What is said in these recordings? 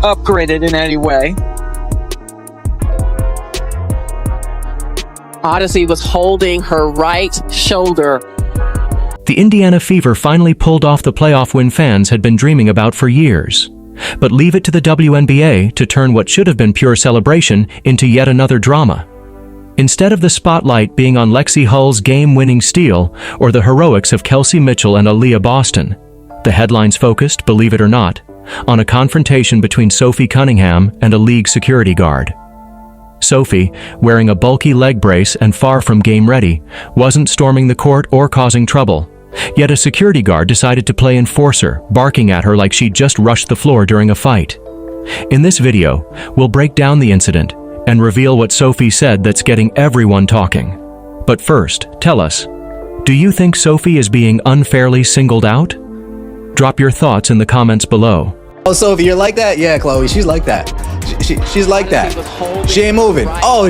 upgraded in any way. Odyssey was holding her right shoulder. The Indiana Fever finally pulled off the playoff win fans had been dreaming about for years. But leave it to the WNBA to turn what should have been pure celebration into yet another drama. Instead of the spotlight being on Lexi Hull's game-winning steal or the heroics of Kelsey Mitchell and Aaliyah Boston, the headlines focused, believe it or not, on a confrontation between Sophie Cunningham and a league security guard. Sophie, wearing a bulky leg brace and far from game-ready, wasn't storming the court or causing trouble. Yet a security guard decided to play enforcer, barking at her like she'd just rushed the floor during a fight. In this video, we'll break down the incident and reveal what Sophie said that's getting everyone talking. But first, tell us, do you think Sophie is being unfairly singled out? Drop your thoughts in the comments below. Oh, Sophie, you're like that? Yeah, Chloe, she's like that. She's like that. She ain't moving. Oh,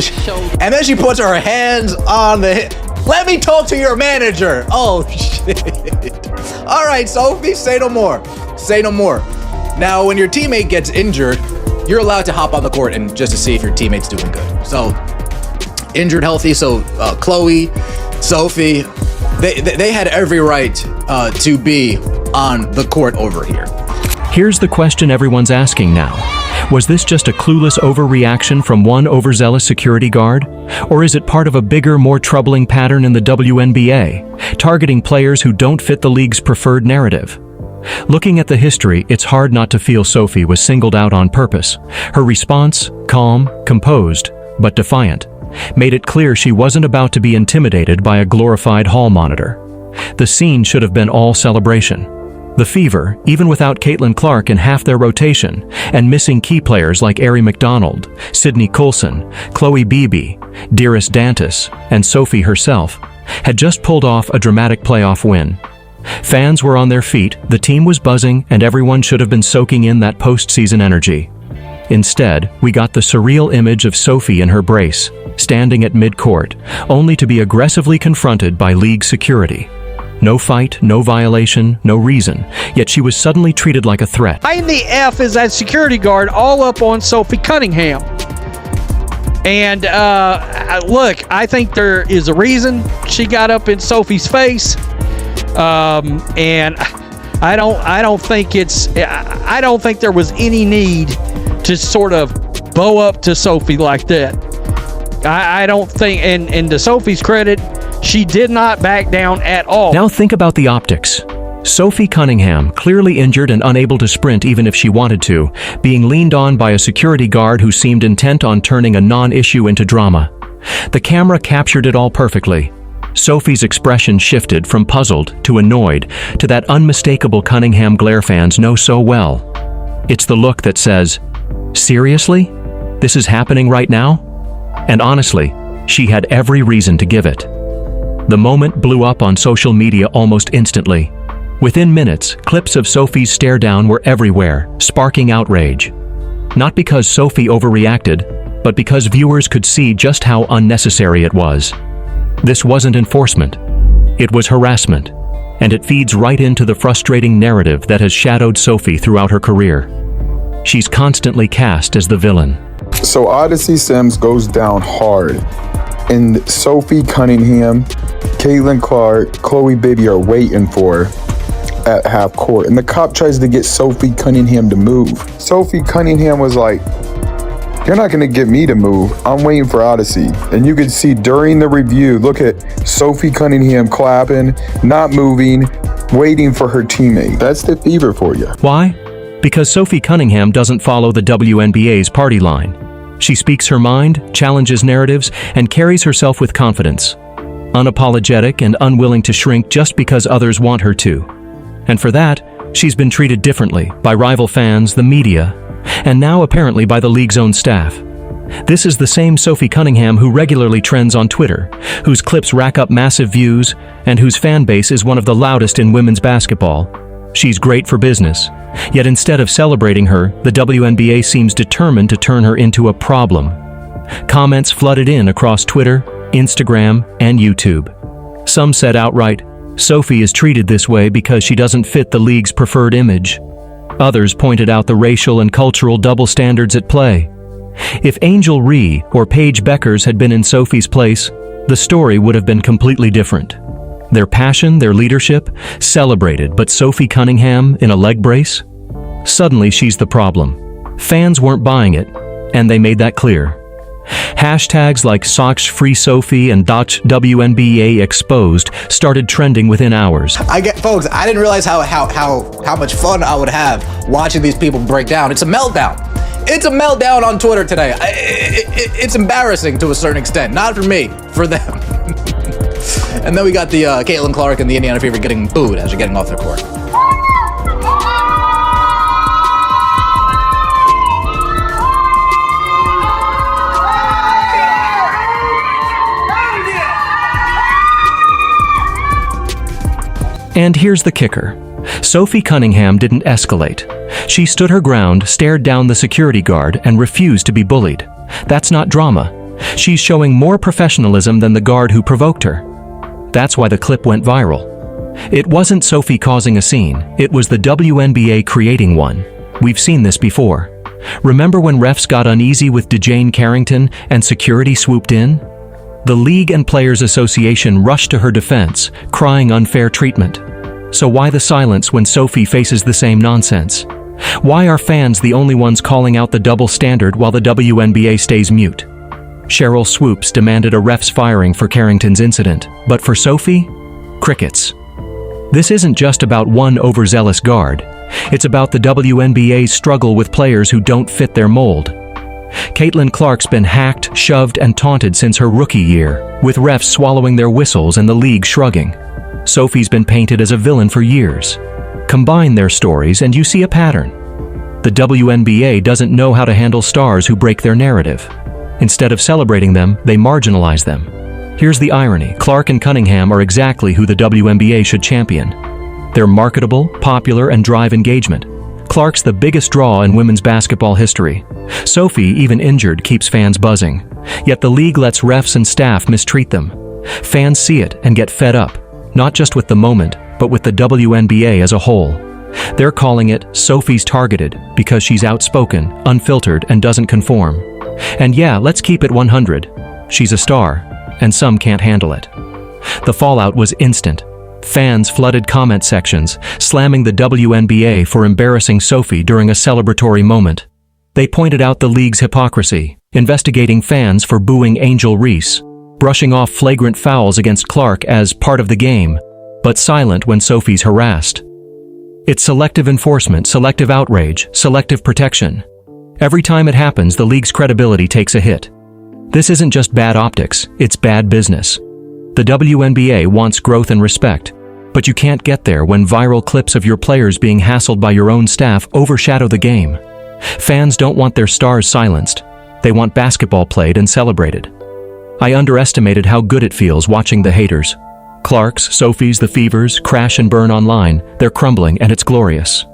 and then she puts her hands on the hip. Let me talk to your manager. Oh, shit. All right, Sophie, say no more. Say no more. Now, when your teammate gets injured, you're allowed to hop on the court and just to see if your teammate's doing good. So, injured, healthy. So, Chloe, Sophie, they had every right to be on the court over here. Here's the question everyone's asking now. Was this just a clueless overreaction from one overzealous security guard? Or is it part of a bigger, more troubling pattern in the WNBA, targeting players who don't fit the league's preferred narrative? Looking at the history, it's hard not to feel Sophie was singled out on purpose. Her response, calm, composed, but defiant, made it clear she wasn't about to be intimidated by a glorified hall monitor. The scene should have been all celebration. The Fever, even without Caitlin Clark in half their rotation, and missing key players like Ari McDonald, Sydney Coulson, Chloe Beebe, Dearest Dantas, and Sophie herself, had just pulled off a dramatic playoff win. Fans were on their feet, the team was buzzing, and everyone should have been soaking in that postseason energy. Instead, we got the surreal image of Sophie in her brace, standing at midcourt, only to be aggressively confronted by league security. No fight, no violation, no reason, yet she was suddenly treated like a threat. Why in the F is that security guard all up on Sophie Cunningham? And look, I think there is a reason she got up in Sophie's face, and I don't think there was any need to sort of bow up to Sophie like that. I don't think, and to Sophie's credit, she did not back down at all. Now think about the optics. Sophie Cunningham, clearly injured and unable to sprint even if she wanted to, being leaned on by a security guard who seemed intent on turning a non-issue into drama. The camera captured it all perfectly. Sophie's expression shifted from puzzled to annoyed to that unmistakable Cunningham glare fans know so well. It's the look that says, "Seriously? This is happening right now?" And honestly, she had every reason to give it. The moment blew up on social media almost instantly. Within minutes, clips of Sophie's stare down were everywhere, sparking outrage. Not because Sophie overreacted, but because viewers could see just how unnecessary it was. This wasn't enforcement. It was harassment. And it feeds right into the frustrating narrative that has shadowed Sophie throughout her career. She's constantly cast as the villain. So Odyssey Sims goes down hard, and Sophie Cunningham, Caitlin Clark, Chloe Beebe are waiting for at half court, and the cop tries to get Sophie Cunningham to move. Sophie Cunningham was like, "You're not gonna get me to move. I'm waiting for Odyssey." And you could see during the review, look at Sophie Cunningham clapping, not moving, waiting for her teammate. That's the Fever for you. Why? Because Sophie Cunningham doesn't follow the WNBA's party line. She speaks her mind, challenges narratives, and carries herself with confidence. Unapologetic and unwilling to shrink just because others want her to. And for that, she's been treated differently by rival fans, the media, and now apparently by the league's own staff. This is the same Sophie Cunningham who regularly trends on Twitter, whose clips rack up massive views, and whose fan base is one of the loudest in women's basketball. She's great for business. Yet instead of celebrating her, the WNBA seems determined to turn her into a problem. Comments flooded in across Twitter, Instagram, and YouTube. Some said outright, "Sophie is treated this way because she doesn't fit the league's preferred image." Others pointed out the racial and cultural double standards at play. If Angel Rhee or Paige Beckers had been in Sophie's place, the story would have been completely different. Their passion, their leadership, celebrated, but Sophie Cunningham in a leg brace? Suddenly she's the problem. Fans weren't buying it, and they made that clear. Hashtags like #SocsFreeSophie and .WNBA Exposed started trending within hours. Folks, I didn't realize how much fun I would have watching these people break down. It's a meltdown. It's a meltdown on Twitter today. It's embarrassing to a certain extent. Not for me, for them. And then we got the Caitlin Clark and the Indiana Fever getting booed as you're getting off their court. And here's the kicker. Sophie Cunningham didn't escalate. She stood her ground, stared down the security guard, and refused to be bullied. That's not drama. She's showing more professionalism than the guard who provoked her. That's why the clip went viral. It wasn't Sophie causing a scene, it was the WNBA creating one. We've seen this before. Remember when refs got uneasy with DeJane Carrington and security swooped in? The League and Players Association rushed to her defense, crying unfair treatment. So why the silence when Sophie faces the same nonsense? Why are fans the only ones calling out the double standard while the WNBA stays mute? Cheryl Swoops demanded a ref's firing for Carrington's incident, but for Sophie? Crickets. This isn't just about one overzealous guard. It's about the WNBA's struggle with players who don't fit their mold. Caitlin Clark's been hacked, shoved, and taunted since her rookie year, with refs swallowing their whistles and the league shrugging. Sophie's been painted as a villain for years. Combine their stories and you see a pattern. The WNBA doesn't know how to handle stars who break their narrative. Instead of celebrating them, they marginalize them. Here's the irony. Clark and Cunningham are exactly who the WNBA should champion. They're marketable, popular, and drive engagement. Clark's the biggest draw in women's basketball history. Sophie, even injured, keeps fans buzzing. Yet the league lets refs and staff mistreat them. Fans see it and get fed up, not just with the moment, but with the WNBA as a whole. They're calling it Sophie's targeted because she's outspoken, unfiltered, and doesn't conform. And yeah, let's keep it 100. She's a star, and some can't handle it. The fallout was instant. Fans flooded comment sections, slamming the WNBA for embarrassing Sophie during a celebratory moment. They pointed out the league's hypocrisy, investigating fans for booing Angel Rhee, brushing off flagrant fouls against Clark as part of the game, but silent when Sophie's harassed. It's selective enforcement, selective outrage, selective protection. Every time it happens, the league's credibility takes a hit. This isn't just bad optics, it's bad business. The WNBA wants growth and respect, but you can't get there when viral clips of your players being hassled by your own staff overshadow the game. Fans don't want their stars silenced. They want basketball played and celebrated. I underestimated how good it feels watching the haters. Clarks, Sophies, the Fevers, crash and burn online. They're crumbling and it's glorious.